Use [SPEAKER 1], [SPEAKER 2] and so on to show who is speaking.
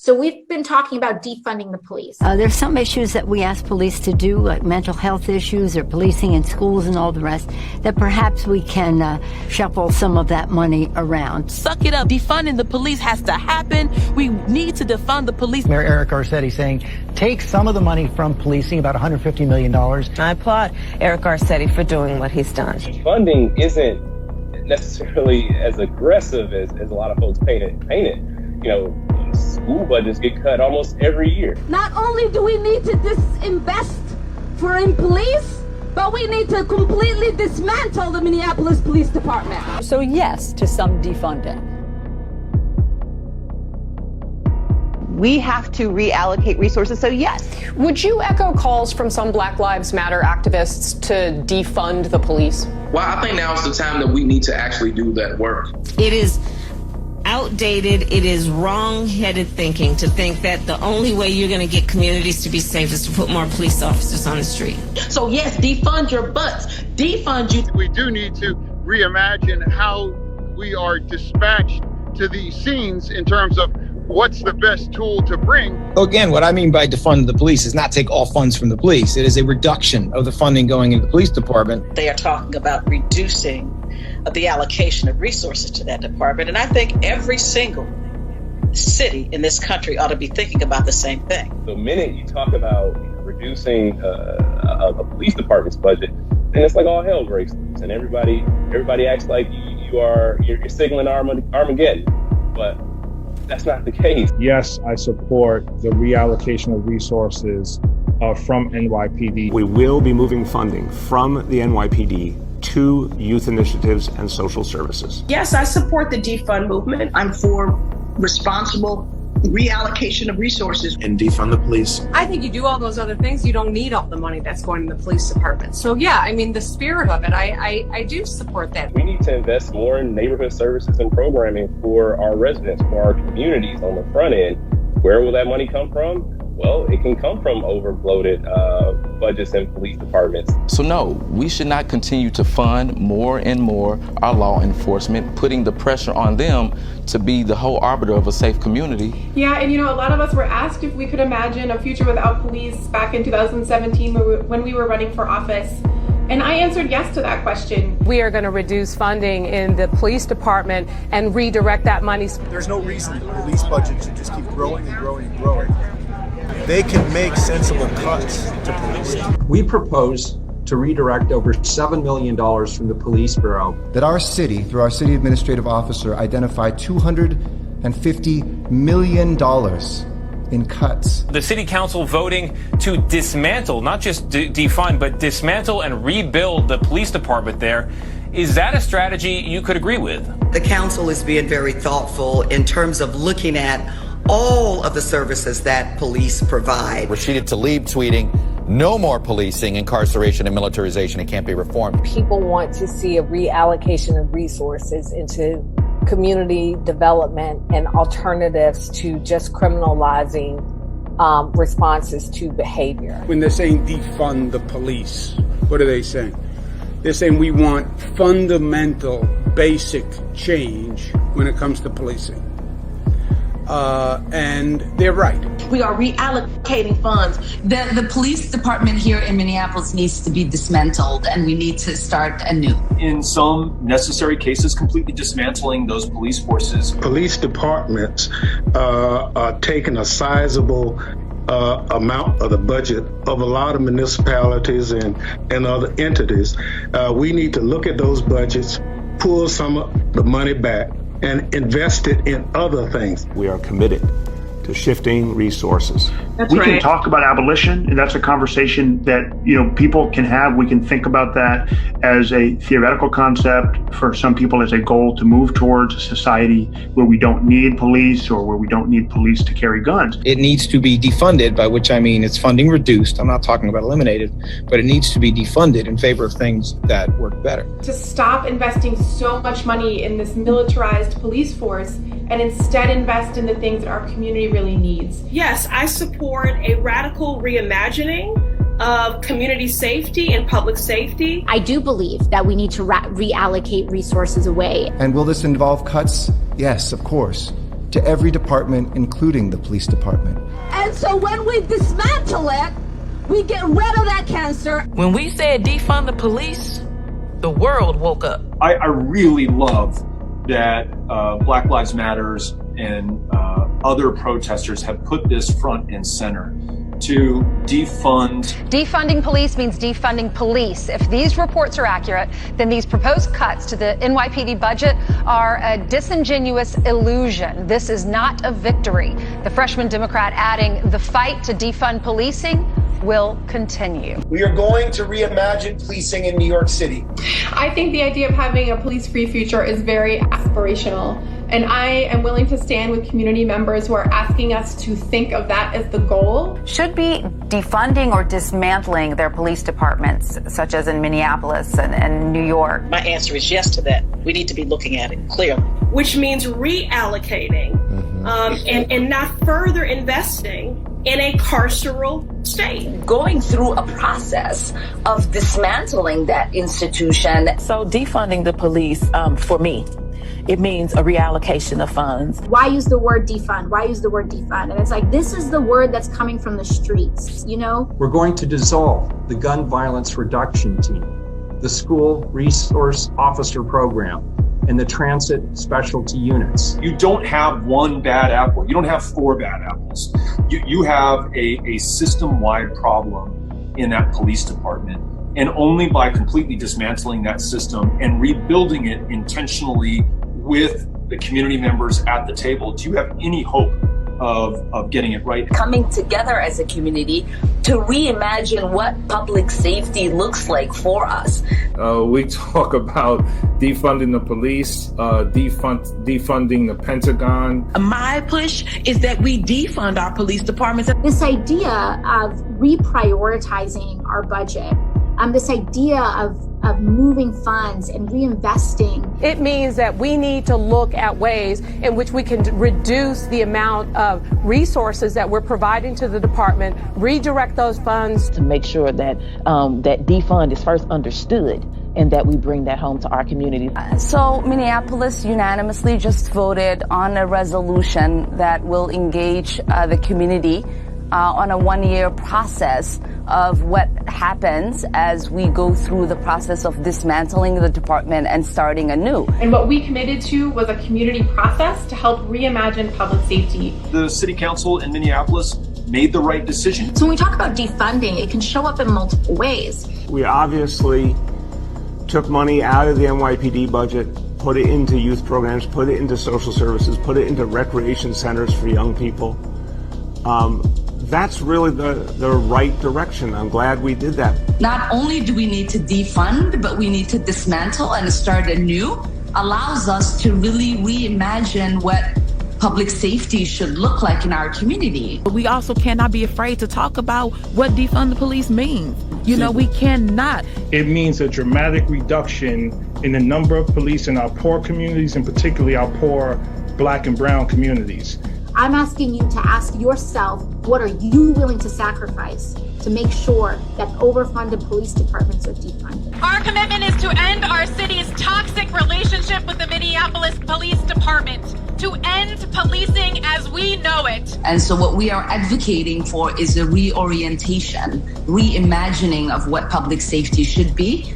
[SPEAKER 1] So we've been talking about defunding the police.
[SPEAKER 2] There's some issues that we ask police to do, like mental health issues or policing in schools and all the rest, that perhaps we can shuffle some of that money around.
[SPEAKER 3] Suck it up. Defunding the police has to happen. We need to defund the police.
[SPEAKER 4] Mayor Eric Garcetti saying, take some of the money from policing, about $150 million.
[SPEAKER 5] I applaud Eric Garcetti for doing what he's done.
[SPEAKER 6] Funding isn't necessarily as aggressive as a lot of folks paint it. You know, school budgets get cut almost every year.
[SPEAKER 7] Not only do we need to disinvest in police, but we need to completely dismantle the Minneapolis Police Department.
[SPEAKER 8] So yes, to some defunding.
[SPEAKER 5] We have to reallocate resources, so yes.
[SPEAKER 9] Would you echo calls from some Black Lives Matter activists to defund the police?
[SPEAKER 10] Well, I think now is the time that we need to actually do that work.
[SPEAKER 11] It is outdated, it is wrong-headed thinking to think that the only way you're going to get communities to be safe is to put more police officers on the street.
[SPEAKER 12] So yes, defund your butts. Defund you.
[SPEAKER 13] We do need to reimagine how we are dispatched to these scenes in terms of what's the best tool to bring.
[SPEAKER 14] Again, what I mean by defund the police is not take all funds from the police. It is a reduction of the funding going into the police department.
[SPEAKER 15] They are talking about reducing the allocation of resources to that department. And I think every single city in this country ought to be thinking about the same thing.
[SPEAKER 6] The minute you talk about reducing a police department's budget, then it's like all hell breaks loose, and everybody acts like you're signaling Armageddon. But that's not the case.
[SPEAKER 16] Yes, I support the reallocation of resources from NYPD.
[SPEAKER 17] We will be moving funding from the NYPD to youth initiatives and social services.
[SPEAKER 12] Yes, I support the defund movement.
[SPEAKER 15] I'm for responsible reallocation of resources.
[SPEAKER 18] And defund the police.
[SPEAKER 9] I think you do all those other things, you don't need all the money that's going to the police department. So yeah, I mean, the spirit of it, I do support that.
[SPEAKER 6] We need to invest more in neighborhood services and programming for our residents, for our communities on the front end. Where will that money come from? Well, it can come from over-bloated budgets in police departments.
[SPEAKER 19] So no, we should not continue to fund more and more our law enforcement, putting the pressure on them to be the whole arbiter of a safe community.
[SPEAKER 20] Yeah, and a lot of us were asked if we could imagine a future without police back in 2017 when we were running for office. And I answered yes to that question.
[SPEAKER 9] We are going to reduce funding in the police department and redirect that money.
[SPEAKER 18] There's no reason the police budget should just keep growing and growing and growing. They can make sensible cuts to policing.
[SPEAKER 7] We propose to redirect over $7 million from the Police Bureau.
[SPEAKER 3] That our city, through our city administrative officer, identified $250 million in cuts.
[SPEAKER 5] The city council voting to dismantle, not just defund, but dismantle and rebuild the police department there. Is that a strategy you could agree with?
[SPEAKER 2] The council is being very thoughtful in terms of looking at all of the services that police provide.
[SPEAKER 16] Rashida Tlaib tweeting, no more policing, incarceration, and militarization. It can't be reformed.
[SPEAKER 8] People want to see a reallocation of resources into community development and alternatives to just criminalizing responses to behavior.
[SPEAKER 13] When they're saying defund the police, what are they saying? They're saying we want fundamental, basic change when it comes to policing. And they're right.
[SPEAKER 12] We are reallocating funds.
[SPEAKER 15] The police department here in Minneapolis needs to be dismantled, and we need to start anew.
[SPEAKER 7] In some necessary cases, completely dismantling those police forces.
[SPEAKER 10] Police departments are taking a sizable amount of the budget of a lot of municipalities and other entities. We need to look at those budgets, pull some of the money back, and invest it in other things.
[SPEAKER 17] We are committed to shifting resources.
[SPEAKER 11] We can talk about abolition, and that's a conversation that people can have. We can think about that as a theoretical concept, for some people as a goal to move towards a society where we don't need police or where we don't need police to carry guns.
[SPEAKER 14] It needs to be defunded, by which I mean it's funding reduced. I'm not talking about eliminated, but it needs to be defunded in favor of things that work better.
[SPEAKER 20] To stop investing so much money in this militarized police force and instead invest in the things that our community really needs.
[SPEAKER 12] Yes, I support a radical reimagining of community safety and public safety.
[SPEAKER 1] I do believe that we need to reallocate resources away.
[SPEAKER 3] And will this involve cuts? Yes, of course. to every department, including the police department.
[SPEAKER 7] And so when we dismantle it, we get rid of that cancer.
[SPEAKER 21] When we said defund the police, the world woke up.
[SPEAKER 22] I really love that Black Lives Matters and other protesters have put this front and center to defund.
[SPEAKER 23] Defunding police means defunding police. If these reports are accurate, then these proposed cuts to the NYPD budget are a disingenuous illusion. This is not a victory. The freshman Democrat adding, the fight to defund policing will continue.
[SPEAKER 24] We are going to reimagine policing in New York City.
[SPEAKER 20] I think the idea of having a police-free future is very aspirational, and I am willing to stand with community members who are asking us to think of that as the goal.
[SPEAKER 25] Should be defunding or dismantling their police departments, such as in Minneapolis and New York.
[SPEAKER 15] My answer is yes to that. We need to be looking at it clearly.
[SPEAKER 12] Which means reallocating and not further investing in a carceral state.
[SPEAKER 26] Going through a process of dismantling that institution.
[SPEAKER 21] So defunding the police, for me, it means a reallocation of funds.
[SPEAKER 1] Why use the word defund? Why use the word defund? And it's like, this is the word that's coming from the streets, you know?
[SPEAKER 27] We're going to dissolve the gun violence reduction team, the school resource officer program, and the transit specialty units.
[SPEAKER 22] You don't have one bad apple. You don't have four bad apples. You have a system-wide problem in that police department. And only by completely dismantling that system and rebuilding it intentionally with the community members at the table, do you have any hope of getting it right?
[SPEAKER 26] Coming together as a community to reimagine what public safety looks like for us.
[SPEAKER 16] We talk about defunding the police, defunding the Pentagon.
[SPEAKER 21] My push is that we defund our police departments.
[SPEAKER 1] This idea of reprioritizing our budget, this idea of moving funds and reinvesting.
[SPEAKER 9] It means that we need to look at ways in which we can reduce the amount of resources that we're providing to the department, redirect those funds.
[SPEAKER 21] To make sure that that defund is first understood and that we bring that home to our community.
[SPEAKER 25] So Minneapolis unanimously just voted on a resolution that will engage the community on a one-year process of what happens as we go through the process of dismantling the department and starting anew.
[SPEAKER 20] And what we committed to was a community process to help reimagine public safety.
[SPEAKER 22] The city council in Minneapolis made the right decision.
[SPEAKER 1] So when we talk about defunding, it can show up in multiple ways.
[SPEAKER 17] We obviously took money out of the NYPD budget, put it into youth programs, put it into social services, put it into recreation centers for young people. That's really the right direction. I'm glad we did that.
[SPEAKER 26] Not only do we need to defund, but we need to dismantle and start anew. Allows us to really reimagine what public safety should look like in our community.
[SPEAKER 21] But we also cannot be afraid to talk about what defund the police means. You know, we cannot.
[SPEAKER 16] It means a dramatic reduction in the number of police in our poor communities, and particularly our poor Black and brown communities.
[SPEAKER 1] I'm asking you to ask yourself, what are you willing to sacrifice to make sure that overfunded police departments are defunded?
[SPEAKER 28] Our commitment is to end our city's toxic relationship with the Minneapolis Police Department, to end policing as we know it.
[SPEAKER 26] And so what we are advocating for is a reorientation, reimagining of what public safety should be,